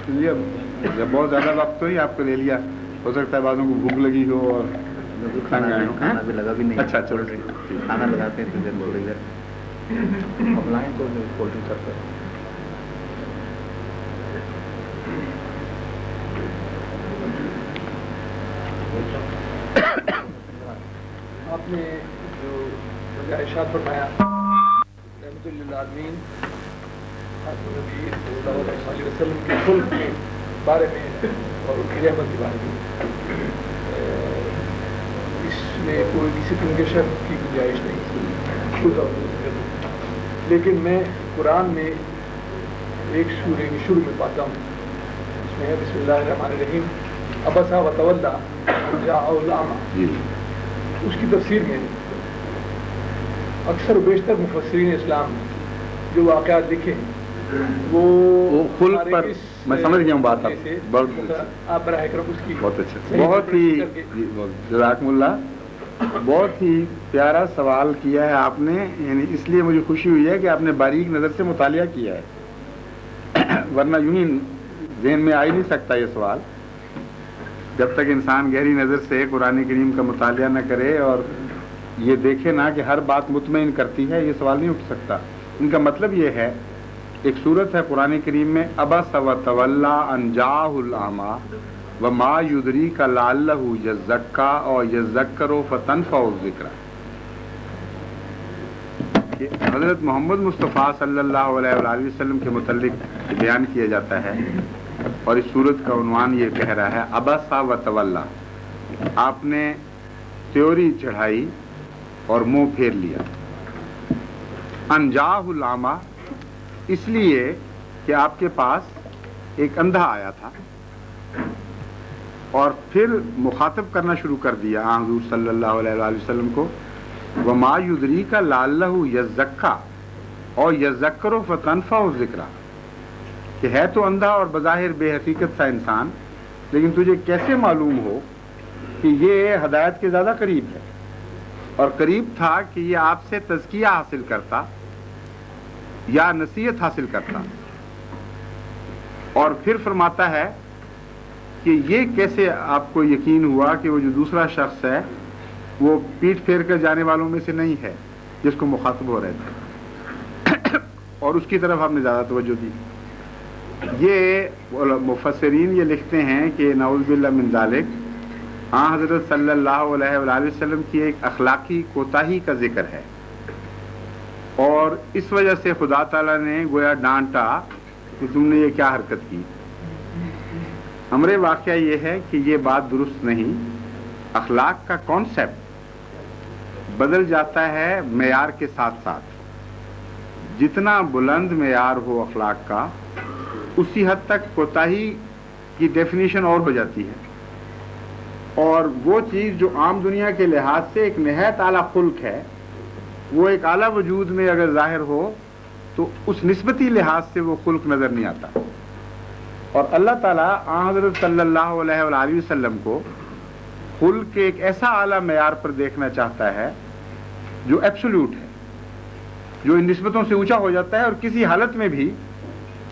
یہ جب بہت زیادہ وقت تو ہی آپ کو لے لیا، ہو سکتا ہے بعضوں کو بھوک لگی ہو اور کھانا بھی لگا بھی نہیں. اچھا چلو کھانا لگاتے ہیں پھر تھوڑی دیر اب لائیں تو پولٹری کرتے ہیں. آپ نے جو ارشاد فرمایا رحمۃ للعالمین نبی صلی اللہ علیہ وسلم کے خلق کے بارے میں اور ان کی رحمت کے بارے میں، اس میں کوئی کسی قسم کے شک کی گنجائش نہیں. لیکن میں قرآن میں ایک سورہ کے شروع میں پاتا ہوں، اس میں ہے بسم اللہ الرحمن الرحیم عبسا وتولی ان جاءہ الاعمی. اس کی تفسیر میں اکثر و بیشتر مفسرین اسلام جو واقعات لکھے وہ خلق پر میں سمجھ گیا ہوں بات. آپ براہ کرم اس کی بہت اچھا، بہت ہی جزاکم اللہ، بہت ہی پیارا سوال کیا ہے آپ نے. یعنی اس لیے مجھے خوشی ہوئی ہے کہ آپ نے باریک نظر سے مطالعہ کیا ہے، ورنہ یوں ہی ذہن میں آ ہی نہیں سکتا یہ سوال. جب تک انسان گہری نظر سے قرآن کریم کا مطالعہ نہ کرے اور یہ دیکھے نا کہ ہر بات مطمئن کرتی ہے، یہ سوال نہیں اٹھ سکتا. ان کا مطلب یہ ہے، ایک صورت ہے قرآن کریم میں عبس وتولی ان جاءہ الاعمی وما یدریک لعلہ یزکی اور یذکر فتنفع الذکر. حضرت محمد مصطفیٰ صلی اللہ علیہ وآلہ وسلم کے متعلق بیان کیا جاتا ہے اور اس صورت کا عنوان یہ کہہ رہا ہے عبس وتولی. آپ نے تیوری چڑھائی اور منہ پھیر لیا. ان جاءہ الاعمی اس لیے کہ آپ کے پاس ایک اندھا آیا تھا اور پھر مخاطب کرنا شروع کر دیا حضور صلی اللہ علیہ وآلہ وسلم کو، وما یدریک لعلہ یزکی اور یذکر فتنفع الذکر، کہ ہے تو اندھا اور بظاہر بے حقیقت سا انسان، لیکن تجھے کیسے معلوم ہو کہ یہ ہدایت کے زیادہ قریب ہے. اور قریب تھا کہ یہ آپ سے تزکیہ حاصل کرتا یا نصیحت حاصل کرتا. اور پھر فرماتا ہے کہ یہ کیسے آپ کو یقین ہوا کہ وہ جو دوسرا شخص ہے وہ پیٹ پھیر کر جانے والوں میں سے نہیں ہے جس کو مخاطب ہو رہے تھے، اور اس کی طرف آپ نے زیادہ توجہ دی. یہ مفسرین یہ لکھتے ہیں کہ نعوذ باللہ من ذالک، حضرت صلی اللہ علیہ وآلہ وسلم کی ایک اخلاقی کوتاہی کا ذکر ہے، اور اس وجہ سے خدا تعالیٰ نے گویا ڈانٹا کہ تم نے یہ کیا حرکت کی. ہمارے واقعہ یہ ہے کہ یہ بات درست نہیں. اخلاق کا کانسیپٹ بدل جاتا ہے معیار کے ساتھ ساتھ. جتنا بلند معیار ہو اخلاق کا، اسی حد تک کوتاہی کی ڈیفینیشن اور ہو جاتی ہے. اور وہ چیز جو عام دنیا کے لحاظ سے ایک نہایت اعلیٰ خلق ہے، وہ ایک اعلیٰ وجود میں اگر ظاہر ہو تو اس نسبتی لحاظ سے وہ خلق نظر نہیں آتا. اور اللہ تعالیٰ حضرت صلی اللہ علیہ وآلہ وسلم کو خلق کے ایک ایسا اعلیٰ معیار پر دیکھنا چاہتا ہے جو ایبسولوٹ ہے، جو ان نسبتوں سے اونچا ہو جاتا ہے اور کسی حالت میں بھی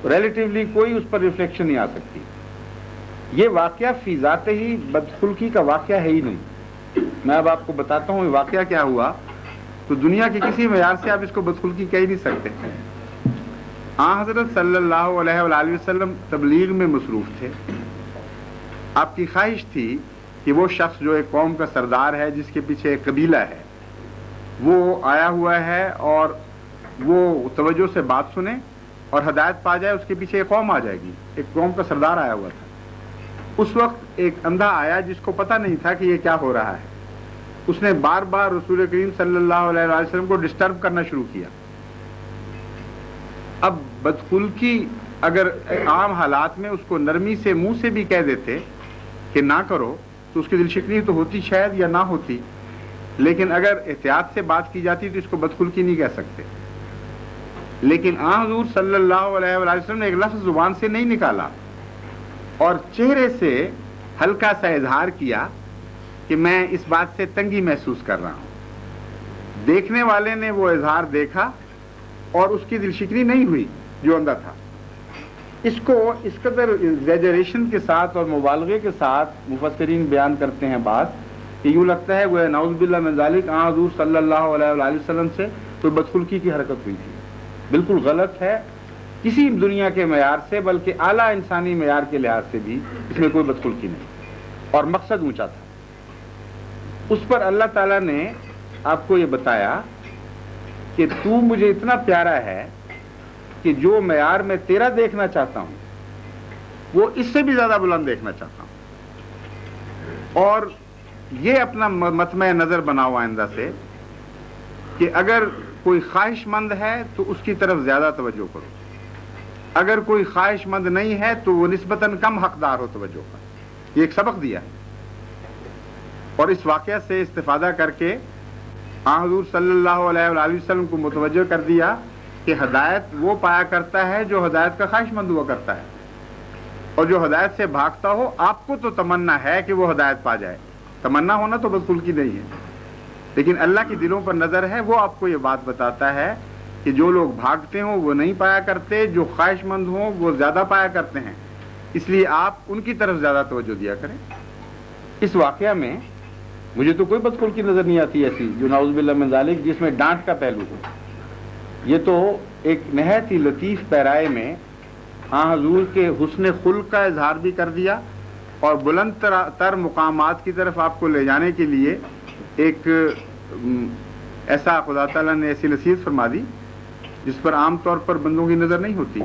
ریلیٹیولی کوئی اس پر ریفلیکشن نہیں آ سکتی. یہ واقعہ فی ذات ہی بدخلقی کا واقعہ ہے ہی نہیں. میں اب آپ کو بتاتا ہوں یہ واقعہ کیا ہوا، تو دنیا کے کسی معیار سے آپ اس کو بدخلقی کہہ ہی نہیں سکتے. حضرت صلی اللہ علیہ وآلہ وسلم تبلیغ میں مصروف تھے. آپ کی خواہش تھی کہ وہ شخص جو ایک قوم کا سردار ہے، جس کے پیچھے ایک قبیلہ ہے، وہ آیا ہوا ہے اور وہ توجہ سے بات سنے اور ہدایت پا جائے، اس کے پیچھے ایک قوم آ جائے گی. ایک قوم کا سردار آیا ہوا تھا. اس وقت ایک اندھا آیا جس کو پتہ نہیں تھا کہ یہ کیا ہو رہا ہے. اس نے بار بار رسول کریم صلی اللہ علیہ وسلم کو ڈسٹرب کرنا شروع کیا. اب بدخلقی اگر عام حالات میں اس کو نرمی سے منہ سے بھی کہہ دیتے کہ نہ کرو تو اس کی دل شکنی تو ہوتی شاید یا نہ ہوتی، لیکن اگر احتیاط سے بات کی جاتی تو اس کو بدخلقی نہیں کہہ سکتے. لیکن حضور صلی اللہ علیہ وسلم نے ایک لفظ زبان سے نہیں نکالا اور چہرے سے ہلکا سا اظہار کیا کہ میں اس بات سے تنگی محسوس کر رہا ہوں. دیکھنے والے نے وہ اظہار دیکھا اور اس کی دل شکنی نہیں ہوئی جو اندھا تھا. اس کو اس قدر ایگزیجریشن کے ساتھ اور مبالغے کے ساتھ مفسرین بیان کرتے ہیں بات کہ یوں لگتا ہے وہ نعوذ باللہ من ذالک حضور صلی اللہ علیہ وآلہ وسلم سے کوئی بدخلقی کی حرکت ہوئی تھی. بالکل غلط ہے کسی دنیا کے معیار سے، بلکہ اعلیٰ انسانی معیار کے لحاظ سے بھی اس میں کوئی بدخلقی نہیں، اور مقصد اونچا تھا. اس پر اللہ تعالیٰ نے آپ کو یہ بتایا کہ تو مجھے اتنا پیارا ہے کہ جو معیار میں تیرا دیکھنا چاہتا ہوں وہ اس سے بھی زیادہ بلند دیکھنا چاہتا ہوں. اور یہ اپنا مطمع نظر بناؤ آئندہ سے کہ اگر کوئی خواہش مند ہے تو اس کی طرف زیادہ توجہ کرو، اگر کوئی خواہش مند نہیں ہے تو وہ نسبتاً کم حقدار ہو توجہ کا. یہ ایک سبق دیا ہے، اور اس واقعہ سے استفادہ کر کے حضور صلی اللہ علیہ وآلہ وسلم کو متوجہ کر دیا کہ ہدایت وہ پایا کرتا ہے جو ہدایت کا خواہش مند ہوا کرتا ہے، اور جو ہدایت سے بھاگتا ہو. آپ کو تو تمنا ہے کہ وہ ہدایت پا جائے، تمنا ہونا تو بدخلقی نہیں ہے، لیکن اللہ کی دلوں پر نظر ہے. وہ آپ کو یہ بات بتاتا ہے کہ جو لوگ بھاگتے ہوں وہ نہیں پایا کرتے، جو خواہش مند ہوں وہ زیادہ پایا کرتے ہیں. اس لیے آپ ان کی طرف زیادہ توجہ دیا کریں. اس واقعہ میں مجھے تو کوئی بدخلقی نظر نہیں آتی ایسی جو نعوذ باللہ من ذالک جس میں ڈانٹ کا پہلو ہو. یہ تو ایک نہایت ہی لطیف پیرائے میں حضور کے حسن خلق کا اظہار بھی کر دیا، اور بلند تر مقامات کی طرف آپ کو لے جانے کے لیے ایک ایسا خدا تعالیٰ نے ایسی نصیحت فرما دی جس پر عام طور پر بندوں کی نظر نہیں ہوتی.